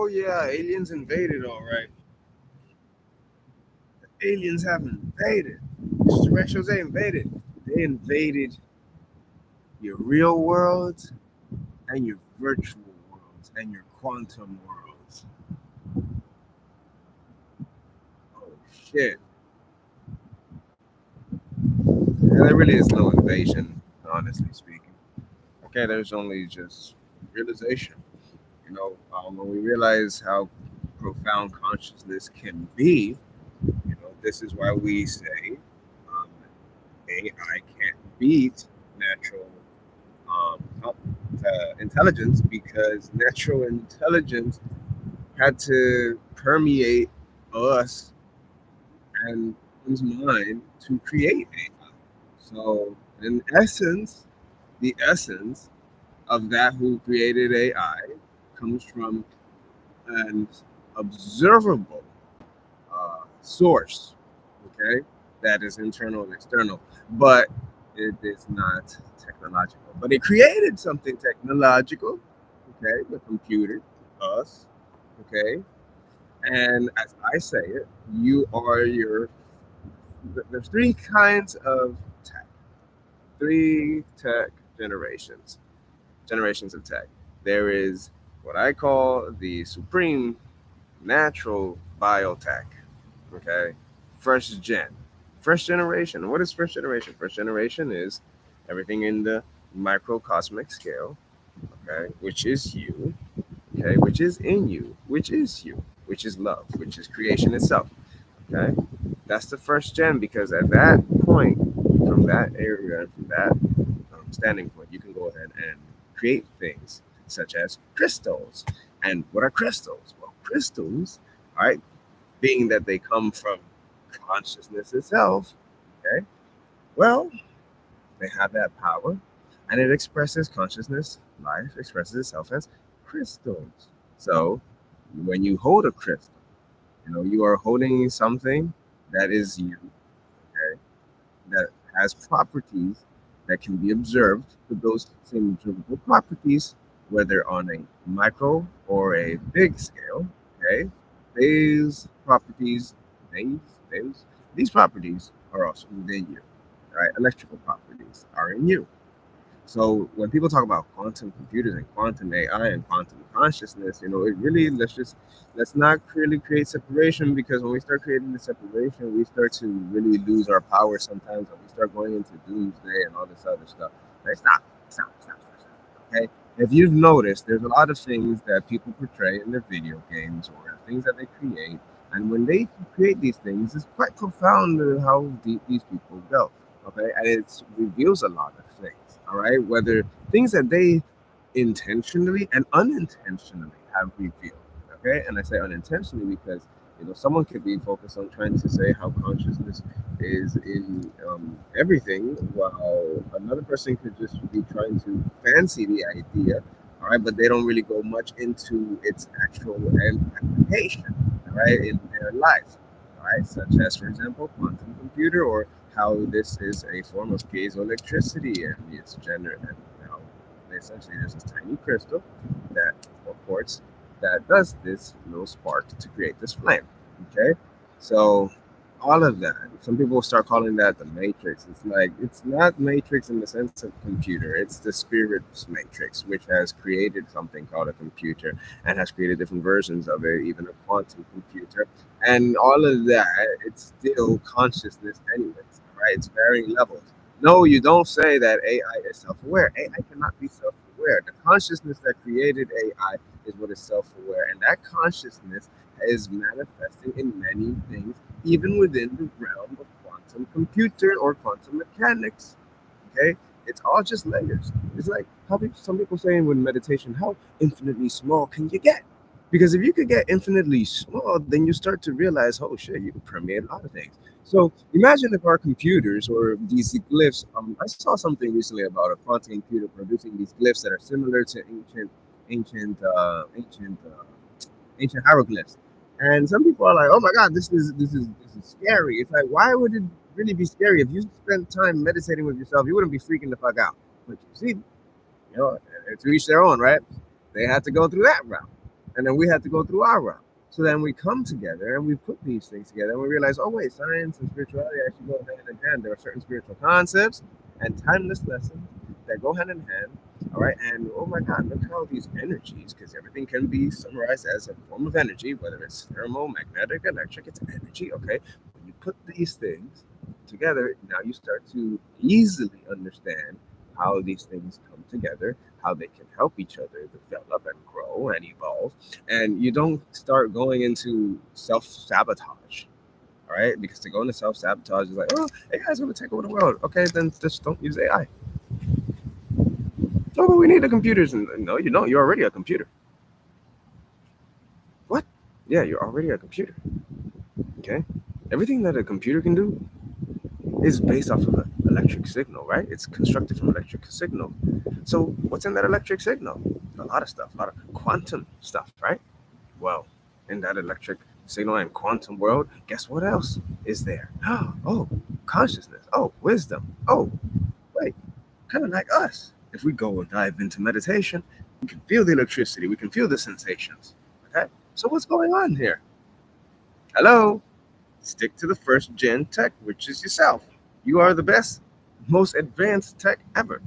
yeah, aliens invaded, all right. Aliens have invaded. Extraterrestrials, they invaded. They invaded your real world and your virtual worlds and your quantum worlds. Oh shit. Yeah, there really is no invasion, honestly speaking. Okay, there's only just realization. When we realize how profound consciousness can be, this is why we say um, AI can't beat natural intelligence, because natural intelligence had to permeate us and one's mind to create AI. So, in essence, the essence of that who created AI comes from an observable source, okay, that is internal and external, but it is not technological. But it created something technological, okay, the computer, us, okay, and as I say it, you are your. There's three kinds of tech, three tech generations, generations of tech. There is what I call the supreme natural biotech. Okay, first gen, first generation. What is first generation? First generation is everything in the microcosmic scale. Okay, which is you. Okay, which is in you, which is you, which is love, which is creation itself. Okay, that's the first gen, because at that point, from that area, from that standing point, you can go ahead and create things such as crystals. And what are crystals? Well, crystals, all right, being that they come from consciousness itself, okay, well, they have that power, and it expresses consciousness. Life expresses itself as crystals. So when you hold a crystal, you are holding something that is you, okay, that has properties that can be observed, with those same observable properties, whether on a micro or a big scale, okay, these properties, these, these, these properties are also within you, right? Electrical properties are in you. So when people talk about quantum computers and quantum AI and quantum consciousness, it really, let's not really create separation, because when we start creating the separation, we start to really lose our power sometimes, and we start going into doomsday and all this other stuff. Like, stop. Okay, if you've noticed, there's a lot of things that people portray in their video games or things that they create, and when they create these things, it's quite profound how deep these people go. Okay, and it reveals a lot of things. All right, whether things that they intentionally and unintentionally have revealed. Okay, and I say unintentionally because someone could be focused on trying to say how consciousness is in everything, while another person could just be trying to fancy the idea. All right, but they don't really go much into its actual application. All right, in their life. All right, such as, for example, quantum computer, or how this is a form of piezoelectricity, and it's generated. Essentially, there's this tiny crystal that, or quartz, that does this little spark to create this flame. Okay, so all of that. Some people start calling that the matrix. It's like, it's not matrix in the sense of computer. It's the spirit's matrix, which has created something called a computer, and has created different versions of it, even a quantum computer, and all of that. It's still consciousness, anyways. Right? It's varying levels. No, you don't say that AI is self-aware. AI cannot be self-aware. The consciousness that created AI is what is self-aware, and that consciousness is manifesting in many things, even within the realm of quantum computer or quantum mechanics. Okay, it's all just layers. It's like how some people say with meditation, how infinitely small can you get? Because if you could get infinitely small, then you start to realize, oh shit, you can permeate a lot of things. So imagine if our computers or these glyphs. I saw something recently about a quantum computer producing these glyphs that are similar to ancient hieroglyphs. And some people are like, "Oh my God, this is scary." It's like, why would it really be scary? If you spent time meditating with yourself, you wouldn't be freaking the fuck out. But you see, to each their own, right? They had to go through that route. and then we had to go through our route. So then we come together and we put these things together and we realize, oh wait, science and spirituality actually go hand in hand. There are certain spiritual concepts and timeless lessons that go hand in hand. All right, and oh my God, look how these energies, because everything can be summarized as a form of energy, whether it's thermal, magnetic, electric, it's energy. Okay, when you put these things together, now you start to easily understand how these things come together, how they can help each other develop and grow and evolve. And you don't start going into self sabotage. All right, because to go into self sabotage is like, oh, AI is going to take over the world. Okay, then just don't use AI. No, but we need the computers. And no, you don't. You're already a computer. What? Yeah, you're already a computer. Okay, everything that a computer can do is based off of an electric signal, right? It's constructed from electric signal. So what's in that electric signal? A lot of stuff, a lot of quantum stuff, right? Well, in that electric signal and quantum world, guess what else is there? Oh, consciousness. Oh, wisdom. Oh, wait, kind of like us. If we go and dive into meditation, we can feel the electricity, we can feel the sensations. Okay? So what's going on here? Hello? Stick to the first gen tech, which is yourself. You are the best, most advanced tech ever.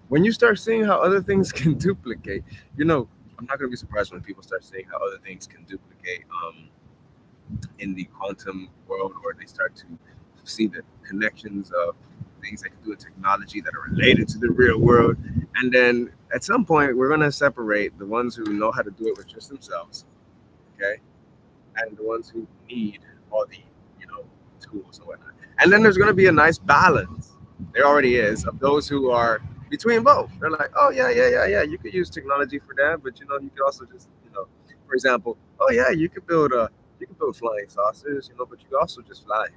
When you start seeing how other things can duplicate, you know, I'm not going to be surprised when people start seeing how other things can duplicate in the quantum world, or they start to see the connections of things they can do in technology that are related to the real world. And then at some point, we're going to separate the ones who know how to do it with just themselves, okay, and the ones who need all the, you know, tools and whatnot. And then there's going to be a nice balance. There already is, of those who are between both. They're like, oh yeah. You could use technology for that, but you know, you could also just, you know, for example, oh yeah, you could build flying saucers, you know, but you could also just fly.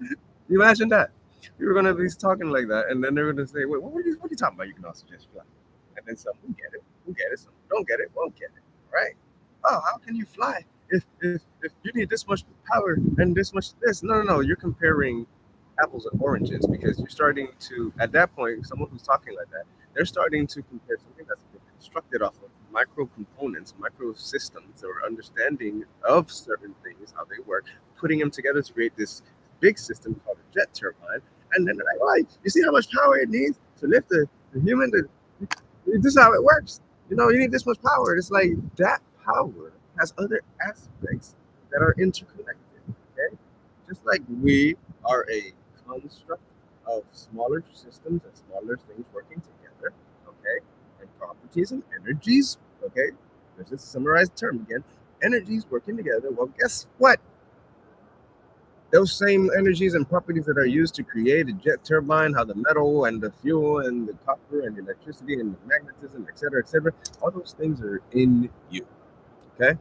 You imagine that? We were gonna be talking like that, and then they're gonna say, "Wait, what are you talking about? You can also just fly." And then some will get it, who get it, some don't get it, won't get it, right? Oh, how can you fly if you need this much power and this much this? No. You're comparing apples and oranges because you're starting to at that point, someone who's talking like that, they're starting to compare something that's been constructed off of micro components, micro systems, or understanding of certain things, how they work, putting them together to create this big system called a jet turbine. And then they're like, right, you see how much power it needs to lift the human? This is how it works. You know, you need this much power. It's like that power has other aspects that are interconnected. Okay, just like we are a construct of smaller systems and smaller things working together. Okay, and properties and energies. Okay, let's just summarize the term again. Energies working together. Well, guess what? Those same energies and properties that are used to create a jet turbine, how the metal and the fuel and the copper and the electricity and the magnetism, etc., all those things are in you. Okay?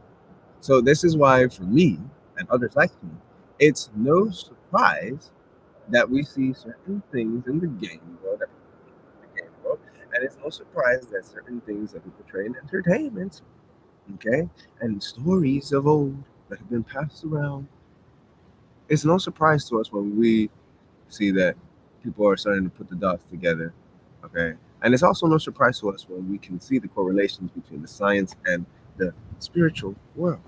So this is why for me and others like me, it's no surprise that we see certain things in the game world, and it's no surprise that certain things that we portray in entertainment, okay, and stories of old that have been passed around. It's no surprise to us when we see that people are starting to put the dots together. Okay. And it's also no surprise to us when we can see the correlations between the science and the spiritual world.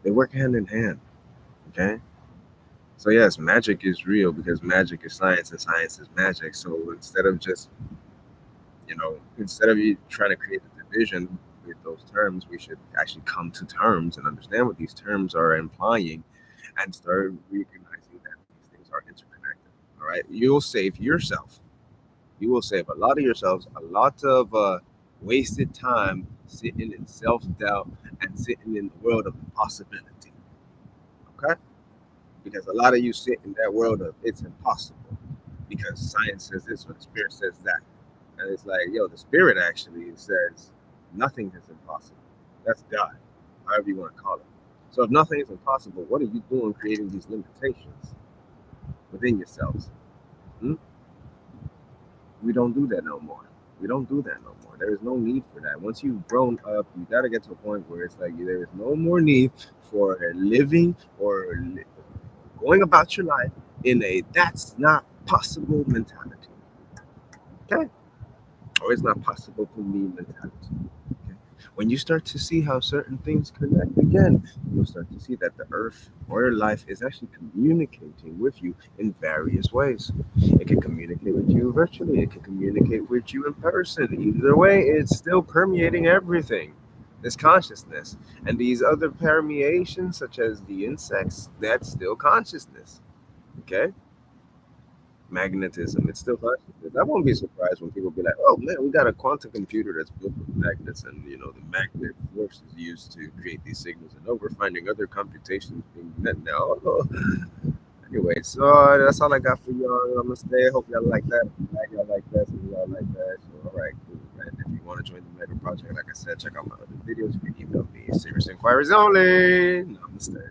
They work hand in hand. Okay. So yes, magic is real because magic is science and science is magic. So instead of just, you know, instead of you trying to create a division with those terms, we should actually come to terms and understand what these terms are implying and start recognizing that these things are interconnected. All right. You'll save yourself. You will save a lot of yourselves, a lot of wasted time sitting in self doubt and sitting in the world of impossibility. Okay? Because a lot of you sit in that world of it's impossible because science says this or the spirit says that. And it's like, yo, the spirit actually says nothing is impossible. That's God, however you want to call it. So if nothing is impossible, what are you doing creating these limitations within yourselves? Hmm? We don't do that no more. We don't do that no more. There is no need for that. Once you've grown up, you got to get to a point where it's like there is no more need for living or going about your life in a that's not possible mentality. Okay? Or it's not possible for me mentality. Okay? When you start to see how certain things connect again, you'll start to see that the earth or your life is actually communicating with you in various ways. It can communicate with you virtually, it can communicate with you in person. Either way, it's still permeating everything. This consciousness. And these other permeations, such as the insects, that's still consciousness. Okay? Magnetism. It's still consciousness. I won't be surprised when people be like, "Oh man, we got a quantum computer that's built with magnets, and the magnet force is used to create these signals." And oh, we're finding other computations being met now. Anyway, so that's all I got for y'all. I'm gonna stay. Hope y'all like that. Glad y'all like that. So y'all like that. So all right, cool. And if you want to join the Meta Project, like I said, check out my other videos. You can email me. Serious inquiries only. Namaste.